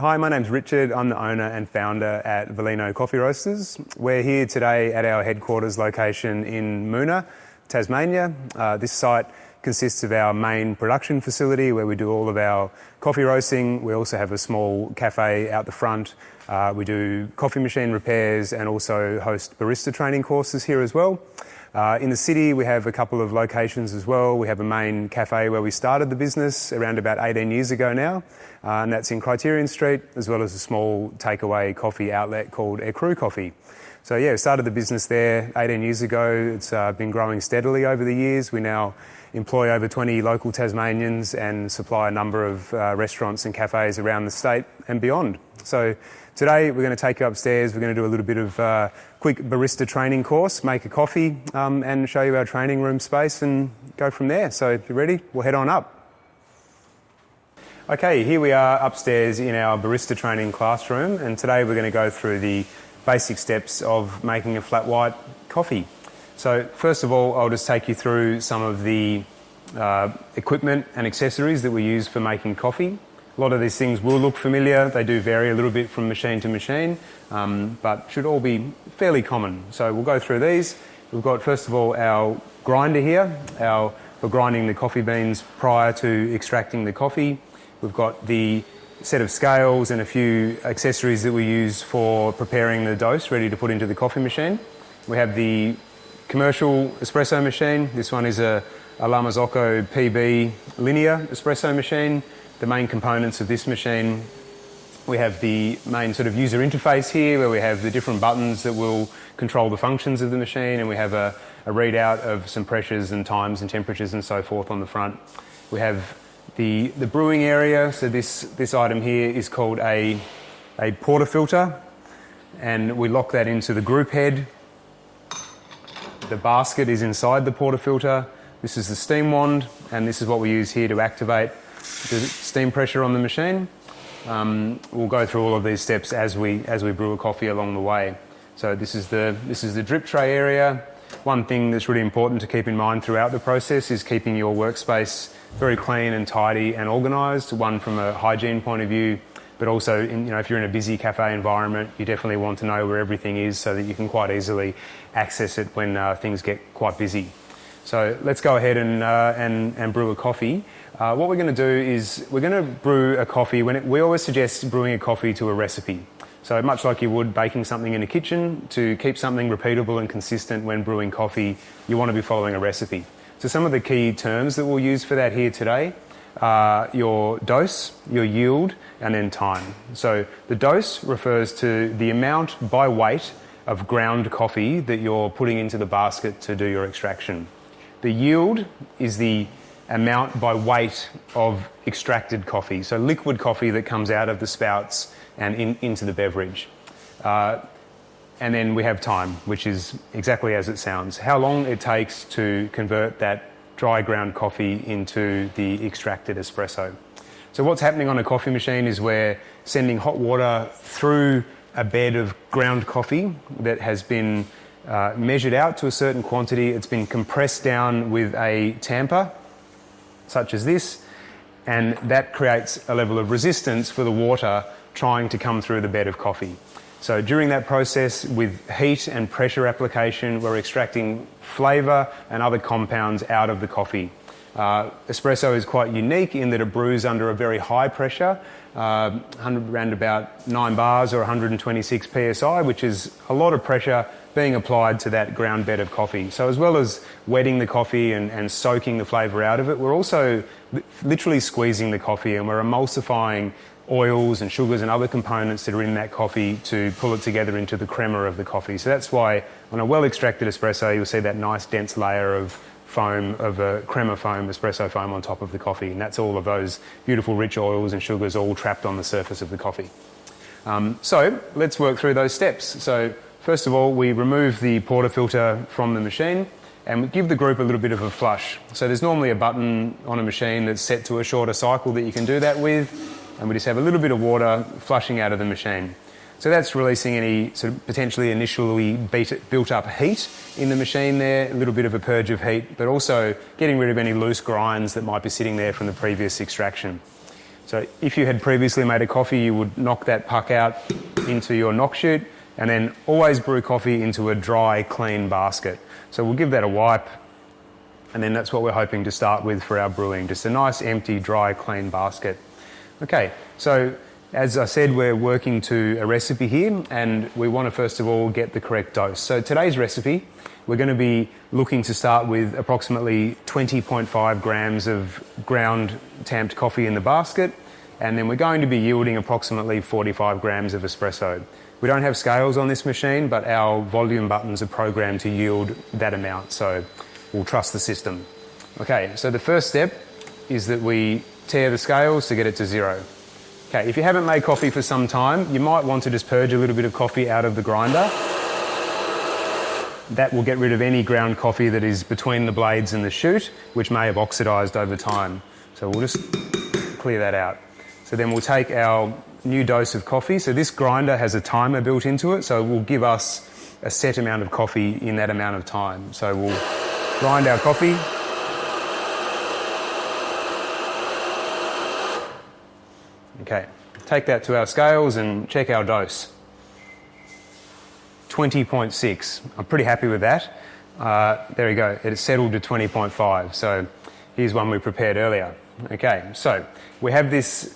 Hi, my name's Richard. I'm the owner and founder at Velino Coffee Roasters. We're here today at our headquarters location in Moona, Tasmania. This site consists of our main production facility where we do all of our coffee roasting. We also have a small cafe out the front. We do coffee machine repairs and also host barista training courses here as well. In the city, we have a couple of locations as well. We have a main cafe where we started the business around about 18 years ago now, and that's in Criterion Street, as well as a small takeaway coffee outlet called Ecru Coffee. So yeah, we started the business there 18 years ago. It's been growing steadily over the years. We now employ over 20 local Tasmanians and supply a number of restaurants and cafes around the state and beyond. So today we're going to take you upstairs. We're going to do a little bit of quick barista training course, make a coffee and show you our training room space and go from there. So if you're ready, we'll head on up. Okay, here we are upstairs in our barista training classroom, and today we're going to go through the basic steps of making a flat white coffee. So first of all, I'll just take you through some of the equipment and accessories that we use for making coffee. A lot of these things will look familiar. They do vary a little bit from machine to machine, but should all be fairly common. So we'll go through these. We've got, first of all, our grinder here, for grinding the coffee beans prior to extracting the coffee. We've got the set of scales and a few accessories that we use for preparing the dose ready to put into the coffee machine. We have the commercial espresso machine. This one is a La Marzocco PB linear espresso machine. The main components of this machine, we have the main sort of user interface here where we have the different buttons that will control the functions of the machine, and we have a readout of some pressures and times and temperatures and so forth on the front. We have the brewing area. So this item here is called a portafilter, and we lock that into the group head. The basket is inside the portafilter. This is the steam wand, and this is what we use here to activate the steam pressure on the machine. We'll go through all of these steps as we brew a coffee along the way. So this is the drip tray area. One thing that's really important to keep in mind throughout the process is keeping your workspace very clean and tidy and organised. One, from a hygiene point of view, but also if you're in a busy cafe environment, you definitely want to know where everything is so that you can quite easily access it when things get quite busy. So let's go ahead and brew a coffee. What we're going to do is we're going to brew a coffee. We always suggest brewing a coffee to a recipe. So much like you would baking something in a kitchen, to keep something repeatable and consistent when brewing coffee, you want to be following a recipe. So some of the key terms that we'll use for that here today are your dose, your yield, and then time. So the dose refers to the amount by weight of ground coffee that you're putting into the basket to do your extraction. The yield is the amount by weight of extracted coffee, so liquid coffee that comes out of the spouts and into the beverage. And then we have time, which is exactly as it sounds, how long it takes to convert that dry ground coffee into the extracted espresso. So what's happening on a coffee machine is we're sending hot water through a bed of ground coffee that has been measured out to a certain quantity. It's been compressed down with a tamper, such as this, and that creates a level of resistance for the water trying to come through the bed of coffee. So during that process, with heat and pressure application, we're extracting flavour and other compounds out of the coffee. Espresso is quite unique in that it brews under a very high pressure, around about 9 bars or 126 psi, which is a lot of pressure being applied to that ground bed of coffee. So as well as wetting the coffee and soaking the flavour out of it, we're also literally squeezing the coffee, and we're emulsifying oils and sugars and other components that are in that coffee to pull it together into the crema of the coffee. So that's why on a well-extracted espresso, you'll see that nice dense layer of foam, of a crema foam, espresso foam on top of the coffee, and that's all of those beautiful rich oils and sugars all trapped on the surface of the coffee. So let's work through those steps. So first of all, we remove the portafilter from the machine and we give the group a little bit of a flush. So there's normally a button on a machine that's set to a shorter cycle that you can do that with, and we just have a little bit of water flushing out of the machine. So that's releasing any sort of potentially initially built up heat in the machine there, a little bit of a purge of heat, but also getting rid of any loose grinds that might be sitting there from the previous extraction. So if you had previously made a coffee, you would knock that puck out into your knock chute, and then always brew coffee into a dry, clean basket. So we'll give that a wipe, and then that's what we're hoping to start with for our brewing, just a nice, empty, dry, clean basket. Okay, so as I said, we're working to a recipe here, and we want to first of all get the correct dose. So today's recipe, we're going to be looking to start with approximately 20.5 grams of ground tamped coffee in the basket, and then we're going to be yielding approximately 45 grams of espresso. We don't have scales on this machine, but our volume buttons are programmed to yield that amount, so we'll trust the system. Okay, so the first step is that we tear the scales to get it to 0. Okay, if you haven't made coffee for some time, you might want to just purge a little bit of coffee out of the grinder. That will get rid of any ground coffee that is between the blades and the chute, which may have oxidised over time. So we'll just clear that out. So then we'll take our new dose of coffee. So this grinder has a timer built into it, so it will give us a set amount of coffee in that amount of time. So we'll grind our coffee. Okay, take that to our scales and check our dose. 20.6. I'm pretty happy with that. There we go. It's settled to 20.5. So here's one we prepared earlier. Okay, so we have this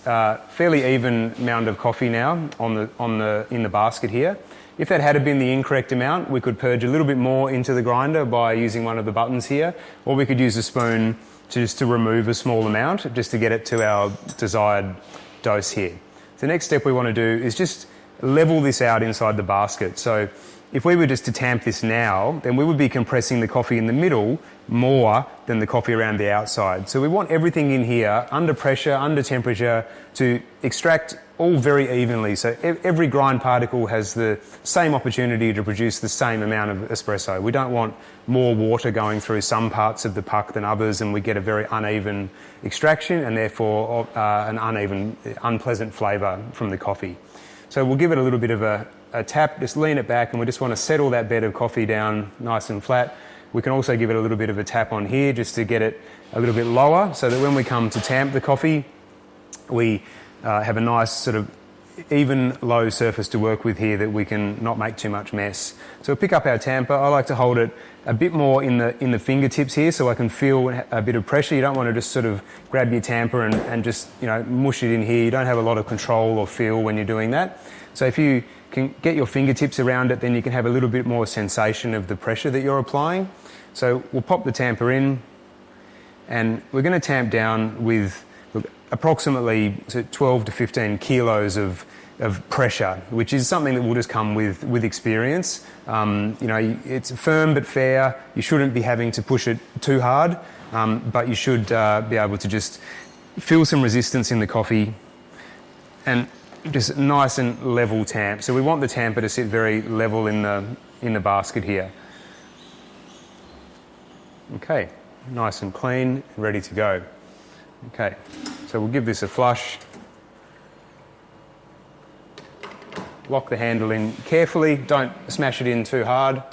fairly even amount of coffee now in the basket here. If that had been the incorrect amount, we could purge a little bit more into the grinder by using one of the buttons here, or we could use a spoon to remove a small amount just to get it to our desired dose here. The next step we want to do is just level this out inside the basket. So if we were just to tamp this now, then we would be compressing the coffee in the middle more than the coffee around the outside. So we want everything in here under pressure, under temperature, to extract all very evenly. So every grind particle has the same opportunity to produce the same amount of espresso. We don't want more water going through some parts of the puck than others, and we get a very uneven extraction and therefore an uneven, unpleasant flavour from the coffee. So we'll give it a little bit of a tap, just lean it back, and we just want to settle that bed of coffee down nice and flat. We can also give it a little bit of a tap on here just to get it a little bit lower, so that when we come to tamp the coffee, we have a nice sort of even low surface to work with here that we can not make too much mess. So we'll pick up our tamper. I like to hold it a bit more in the fingertips here so I can feel a bit of pressure. You don't want to just sort of grab your tamper and just, you know, mush it in here. You don't have a lot of control or feel when you're doing that. So if you can get your fingertips around it, then you can have a little bit more sensation of the pressure that you're applying. So we'll pop the tamper in, and we're going to tamp down with approximately 12 to 15 kilos of pressure, which is something that will just come with experience. You know, it's firm but fair. You shouldn't be having to push it too hard, but you should be able to just feel some resistance in the coffee and just nice and level tamp. So we want the tamper to sit very level in the basket here. Okay, nice and clean, ready to go. Okay, so we'll give this a flush. Lock the handle in carefully, don't smash it in too hard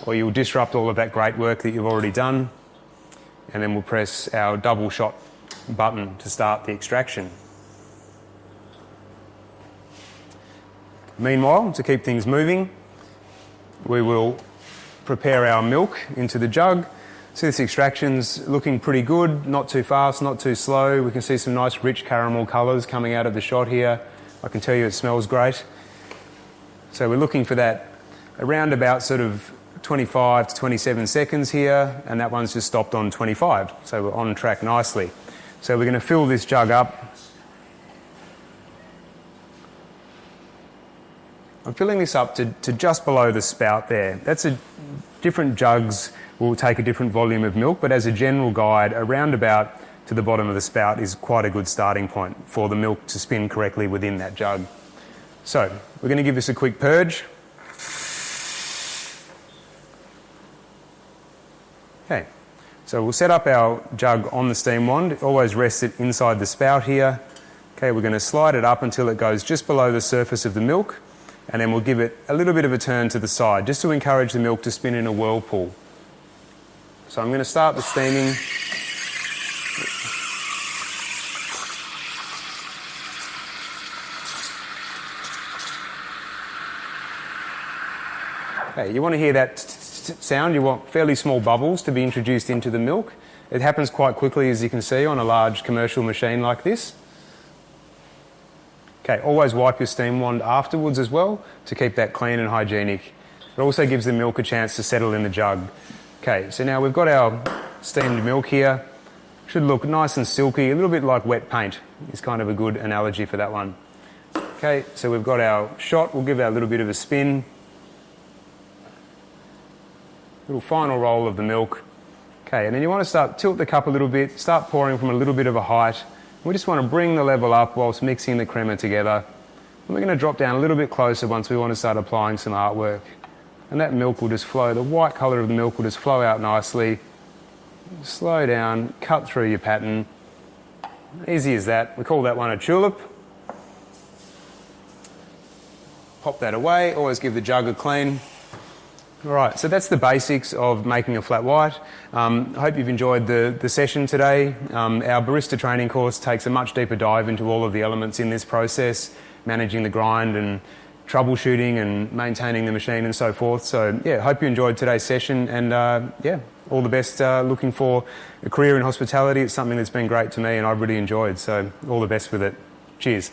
or you'll disrupt all of that great work that you've already done. And then we'll press our double shot button to start the extraction. Meanwhile, to keep things moving, we will prepare our milk into the jug. So this extraction's looking pretty good, not too fast, not too slow. We can see some nice rich caramel colours coming out of the shot here. I can tell you it smells great. So we're looking for that around about sort of 25 to 27 seconds here, and that one's just stopped on 25. So we're on track nicely. So we're going to fill this jug up. I'm filling this up to just below the spout there. Different jugs will take a different volume of milk, but as a general guide, around about to the bottom of the spout is quite a good starting point for the milk to spin correctly within that jug. So we're going to give this a quick purge. Okay, so we'll set up our jug on the steam wand, always rest it inside the spout here. Okay, we're going to slide it up until it goes just below the surface of the milk, and then we'll give it a little bit of a turn to the side just to encourage the milk to spin in a whirlpool. So I'm going to start the steaming. Okay, you want to hear that sound. You want fairly small bubbles to be introduced into the milk. It happens quite quickly, as you can see, on a large commercial machine like this. Okay, always wipe your steam wand afterwards as well to keep that clean and hygienic. It also gives the milk a chance to settle in the jug. Okay, so now we've got our steamed milk here. Should look nice and silky, a little bit like wet paint is kind of a good analogy for that one. Okay, so we've got our shot. We'll give that a little bit of a spin. Little final roll of the milk. Okay, and then you want to tilt the cup a little bit, start pouring from a little bit of a height. We just want to bring the level up whilst mixing the crema together. And we're going to drop down a little bit closer once we want to start applying some artwork. And that milk will just flow, the white colour of the milk will just flow out nicely. Slow down, cut through your pattern. Easy as that. We call that one a tulip. Pop that away, always give the jug a clean. Alright, so that's the basics of making a flat white. I hope you've enjoyed the session today. Our barista training course takes a much deeper dive into all of the elements in this process, managing the grind and troubleshooting and maintaining the machine and so forth. So yeah, hope you enjoyed today's session, and yeah, all the best looking for a career in hospitality. It's something that's been great to me and I've really enjoyed, so all the best with it. Cheers.